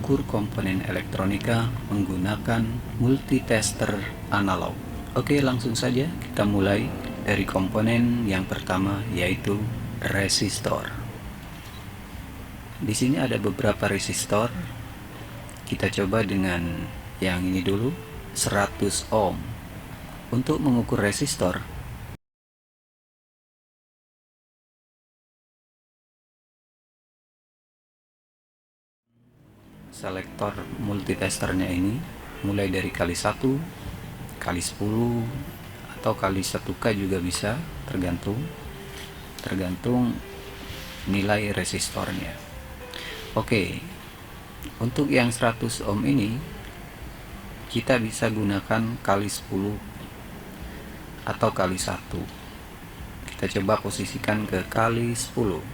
mengukur komponen elektronika menggunakan multitester analog. Oke, langsung saja kita mulai dari komponen yang pertama, yaitu resistor. Di sini ada beberapa resistor. Kita coba dengan yang ini dulu, 100 ohm. Untuk mengukur resistor, selektor multitesternya ini mulai dari kali 1, kali 10, atau kali 1K juga bisa, tergantung nilai resistornya. Oke, untuk yang 100 ohm ini kita bisa gunakan kali 10 atau kali 1. Kita coba posisikan ke kali 10.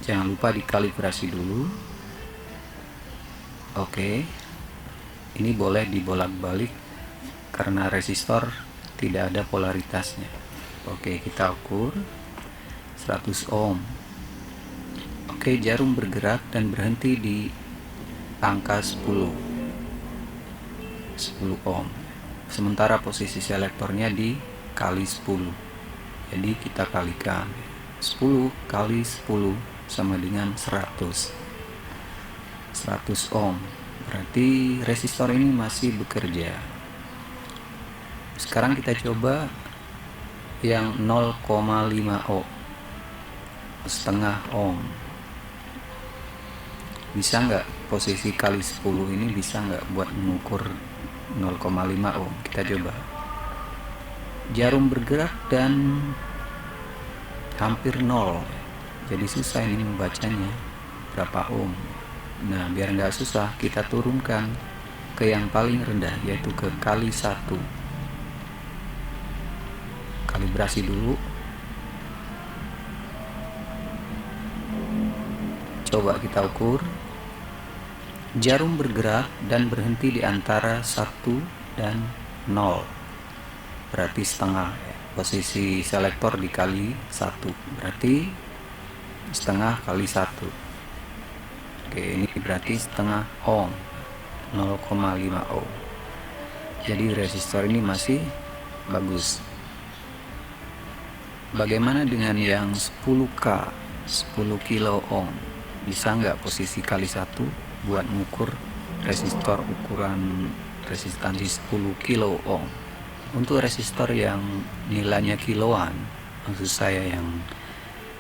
Jangan lupa dikalibrasi dulu. Oke, ini boleh dibolak-balik karena resistor tidak ada polaritasnya. Oke, kita ukur 100 ohm. Oke, jarum bergerak dan berhenti di angka 10 ohm. Sementara posisi selektornya di kali 10. Jadi kita kalikan 10 kali 10 sama dengan 100 ohm. Berarti resistor ini masih bekerja. Sekarang kita coba yang 0,5 ohm, setengah ohm. Bisa nggak posisi kali 10 ini, bisa nggak buat mengukur 0,5 ohm? Kita coba. Jarum bergerak dan hampir 0, jadi susah ini membacanya berapa ohm. Nah, biar nggak susah, kita turunkan ke yang paling rendah, yaitu ke kali 1. Kalibrasi dulu. Coba kita ukur. Jarum bergerak dan berhenti di antara 1 dan 0. Berarti setengah. Posisi selektor dikali 1. Berarti setengah kali 1. Oke, ini berarti setengah ohm, 0,5 ohm. Jadi resistor ini masih bagus. Bagaimana dengan yang 10K, 10 kilo ohm? Bisa nggak posisi kali 1 buat mengukur resistor ukuran resistansi 10 kilo ohm? Untuk resistor yang nilainya kiloan, maksud saya yang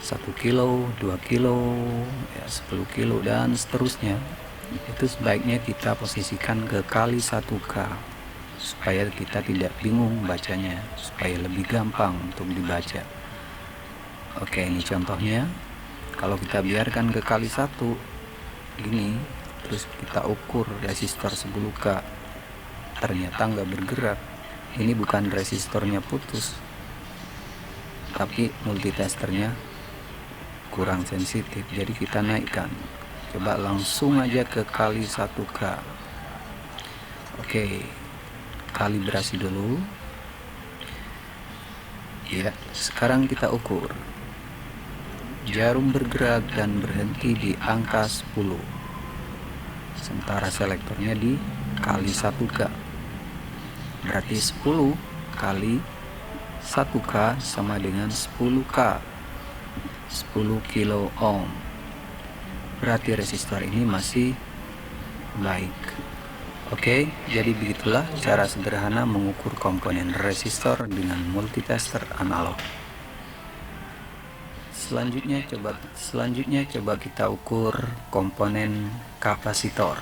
1 kilo, 2 kilo, ya 10 kilo dan seterusnya, itu sebaiknya kita posisikan ke kali 1K supaya kita tidak bingung bacanya, supaya lebih gampang untuk dibaca. Oke, ini contohnya. Kalau kita biarkan ke kali 1 ini, terus kita ukur resistor 10K, ternyata nggak bergerak. Ini bukan resistornya putus, tapi multitesternya kurang sensitif, jadi kita naikkan. Coba langsung aja ke kali 1K. Oke, kalibrasi dulu ya. Sekarang kita ukur. Jarum bergerak dan berhenti di angka 10, sementara selektornya di kali 1K. Berarti 10 kali 1K sama dengan 10K, 10 kilo ohm. Berarti resistor ini masih baik. Oke, jadi begitulah cara sederhana mengukur komponen resistor dengan multitester analog. Selanjutnya coba kita ukur komponen kapasitor.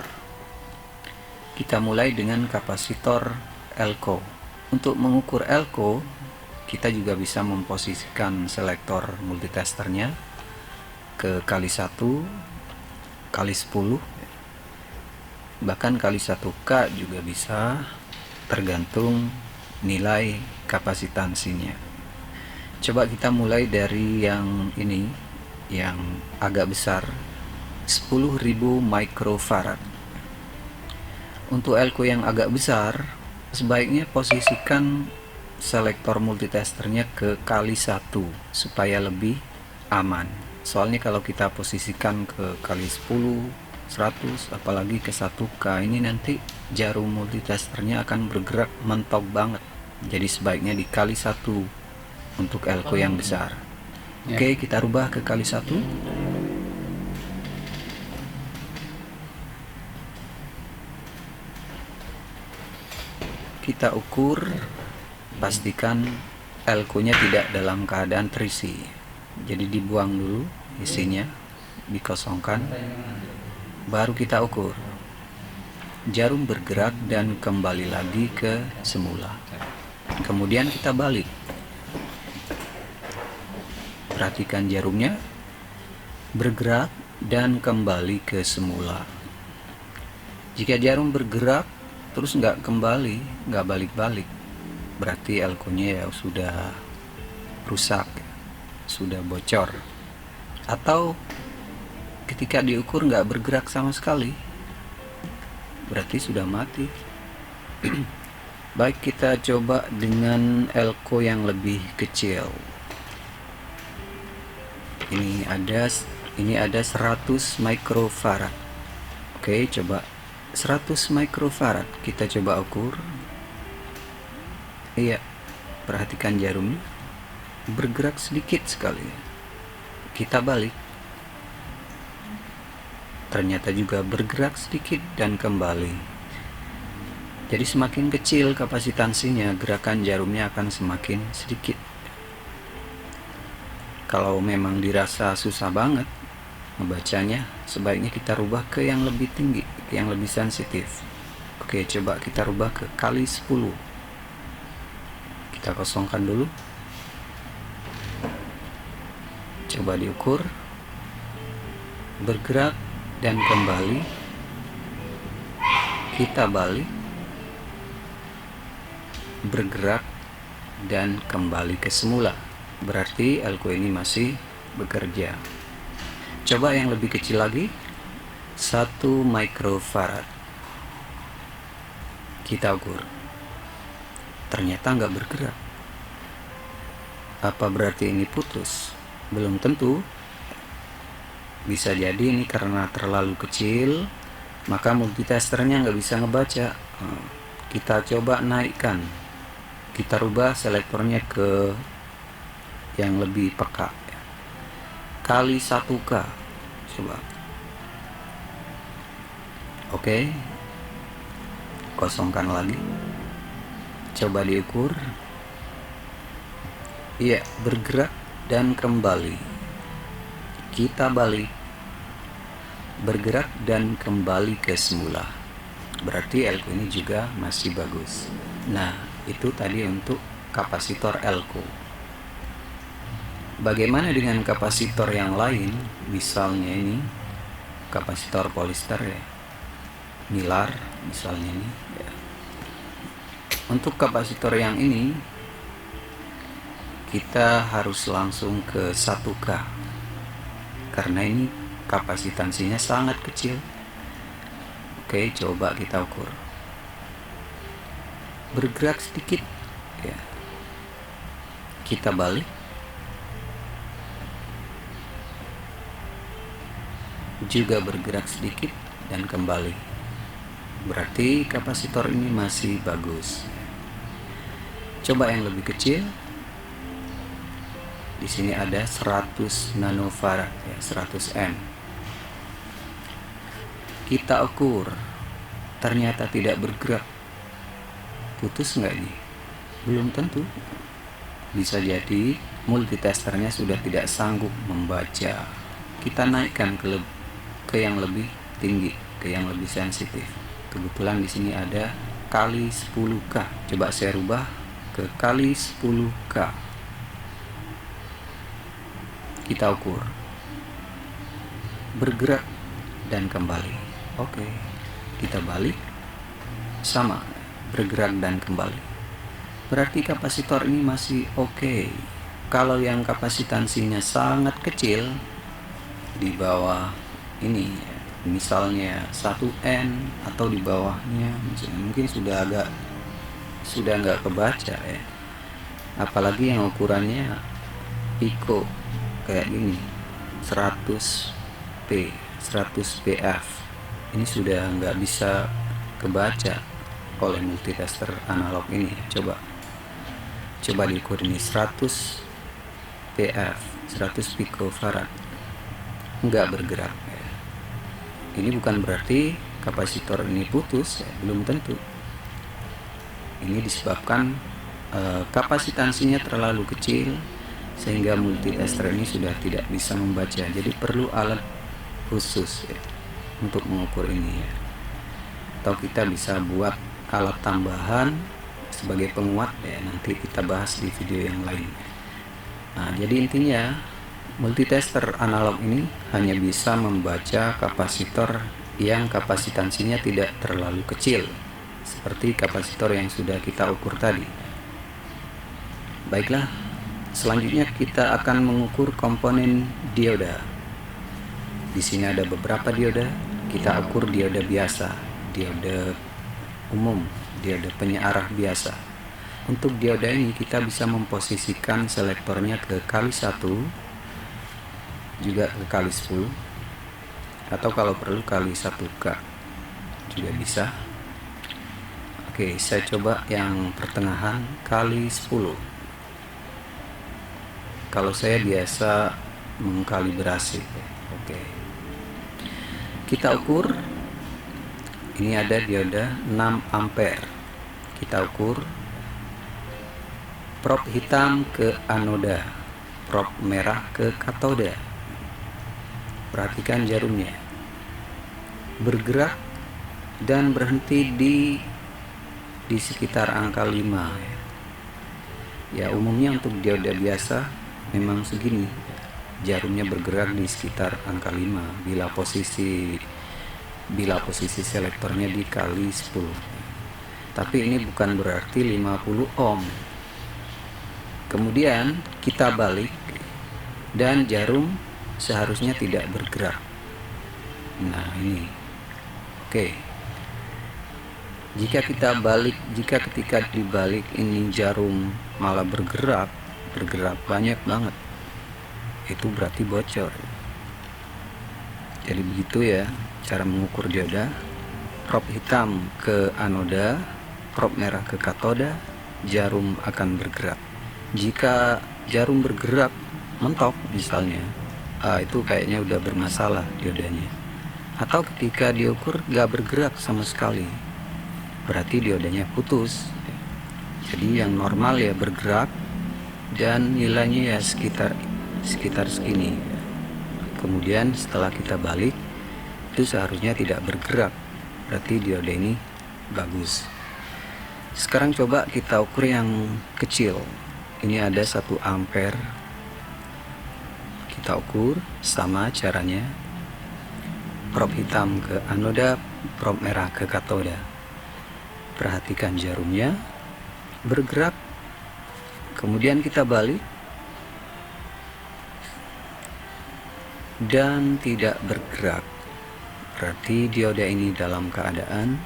Kita mulai dengan kapasitor elko. Untuk mengukur elko, kita juga bisa memposisikan selektor multitesternya ke kali 1, kali 10, bahkan kali 1K juga bisa, tergantung nilai kapasitansinya. Coba kita mulai dari yang ini, yang agak besar, 10.000 microfarad. Untuk elko yang agak besar, sebaiknya posisikan selektor multitesternya ke kali 1 supaya lebih aman. Soalnya kalau kita posisikan ke kali 10 100, apalagi ke 1K, ini nanti jarum multitesternya akan bergerak mentok banget. Jadi sebaiknya dikali 1 untuk elko yang besar. Oke, kita rubah ke kali 1. Kita ukur, pastikan elko-nya tidak dalam keadaan terisi. Jadi dibuang dulu isinya, dikosongkan, baru kita ukur. Jarum bergerak dan kembali lagi ke semula. Kemudian kita balik. Perhatikan jarumnya bergerak dan kembali ke semula. Jika jarum bergerak terus nggak kembali, nggak balik-balik, berarti elko-nya ya sudah rusak, sudah bocor. Atau ketika diukur nggak bergerak sama sekali, berarti sudah mati. Baik, kita coba dengan elko yang lebih kecil. Ini ada 100 microfarad. Oke, coba 100 microfarad kita coba ukur. Iya, perhatikan jarumnya bergerak sedikit sekali. Kita balik, ternyata juga bergerak sedikit dan kembali. Jadi semakin kecil kapasitansinya, gerakan jarumnya akan semakin sedikit. Kalau memang dirasa susah banget membacanya, sebaiknya kita rubah ke yang lebih tinggi, yang lebih sensitif. Oke, coba kita rubah ke kali 10. Kita kosongkan dulu. Coba diukur, bergerak dan kembali. Kita balik, bergerak dan kembali ke semula. Berarti elko ini masih bekerja. Coba yang lebih kecil lagi, 1 microfarad. Kita ukur, ternyata nggak bergerak. Apa berarti ini putus? Belum tentu. Bisa jadi ini karena terlalu kecil, maka multitesternya nggak bisa ngebaca. Kita coba naikkan, kita rubah selektornya ke yang lebih peka, kali 1K. Coba. Oke, kosongkan lagi, coba diukur. Iya, bergerak dan kembali. Kita balik, bergerak dan kembali ke semula. Berarti elko ini juga masih bagus. Nah, itu tadi untuk kapasitor elko. Bagaimana dengan kapasitor yang lain? Misalnya ini kapasitor polister ya, Milar misalnya ini ya. Untuk kapasitor yang ini kita harus langsung ke 1K karena ini kapasitansinya sangat kecil. Oke, coba kita ukur. Bergerak sedikit ya. Kita balik, juga bergerak sedikit dan kembali. Berarti kapasitor ini masih bagus. Coba yang lebih kecil. Di sini ada 100 nanofarad ya, 100 M. Kita ukur, ternyata tidak bergerak. Putus nggak nih? Belum tentu. Bisa jadi multitesternya sudah tidak sanggup membaca. Kita naikkan ke yang lebih tinggi, ke yang lebih sensitif. Kebetulan di sini ada kali 10K. Coba saya rubah ke kali 10K. Kita ukur, bergerak dan kembali. Oke, kita balik, sama, bergerak dan kembali. Berarti kapasitor ini masih oke. Kalau yang kapasitansinya sangat kecil, di bawah ini misalnya 1N atau di bawahnya mungkin sudah nggak kebaca ya. Apalagi yang ukurannya pico kayak gini, 100 PF. ini sudah nggak bisa kebaca oleh multitester analog ini. Coba diukur ini 100 PF, 100 picofarad, nggak bergerak. Ini bukan berarti kapasitor ini putus, belum tentu. Ini disebabkan kapasitansinya terlalu kecil sehingga multitester ini sudah tidak bisa membaca. Jadi perlu alat khusus untuk mengukur ini ya. Atau kita bisa buat alat tambahan sebagai penguat ya, nanti kita bahas di video yang lain. Nah, jadi intinya multitester analog ini hanya bisa membaca kapasitor yang kapasitansinya tidak terlalu kecil, seperti kapasitor yang sudah kita ukur tadi. Baiklah, selanjutnya kita akan mengukur komponen dioda. Di sini ada beberapa dioda. Kita ukur dioda biasa, dioda umum, dioda penyearah biasa. Untuk dioda ini kita bisa memposisikan selektornya ke kali 1, juga ke kali 10, atau kalau perlu kali 1K juga bisa. Oke, saya coba yang pertengahan kali 10. Kalau saya biasa mengkalibrasi. Oke, kita ukur. Ini ada dioda 6 ampere. Kita ukur prop hitam ke anoda, prop merah ke katoda. Perhatikan jarumnya bergerak dan berhenti di sekitar angka 5 ya. Umumnya untuk dioda biasa memang segini, jarumnya bergerak di sekitar angka 5 bila posisi selektornya dikali 10. Tapi ini bukan berarti 50 ohm. Kemudian kita balik dan jarum seharusnya tidak bergerak. Nah, ini oke. Jika ketika dibalik ini jarum malah bergerak banyak banget, itu berarti bocor. Jadi begitu ya cara mengukur dioda. Prop hitam ke anoda, prop merah ke katoda, jarum akan bergerak. Jika jarum bergerak mentok misalnya, itu kayaknya udah bermasalah diodanya. Atau ketika diukur gak bergerak sama sekali, berarti diodanya putus. Jadi yang normal ya bergerak dan nilainya ya sekitar segini. Kemudian setelah kita balik, itu seharusnya tidak bergerak, berarti dioda ini bagus. Sekarang coba kita ukur yang kecil. Ini ada 1 ampere. Kita ukur, sama caranya. Prop hitam ke anoda, prop merah ke katoda. Perhatikan jarumnya bergerak. Kemudian kita balik dan tidak bergerak, berarti dioda ini dalam keadaan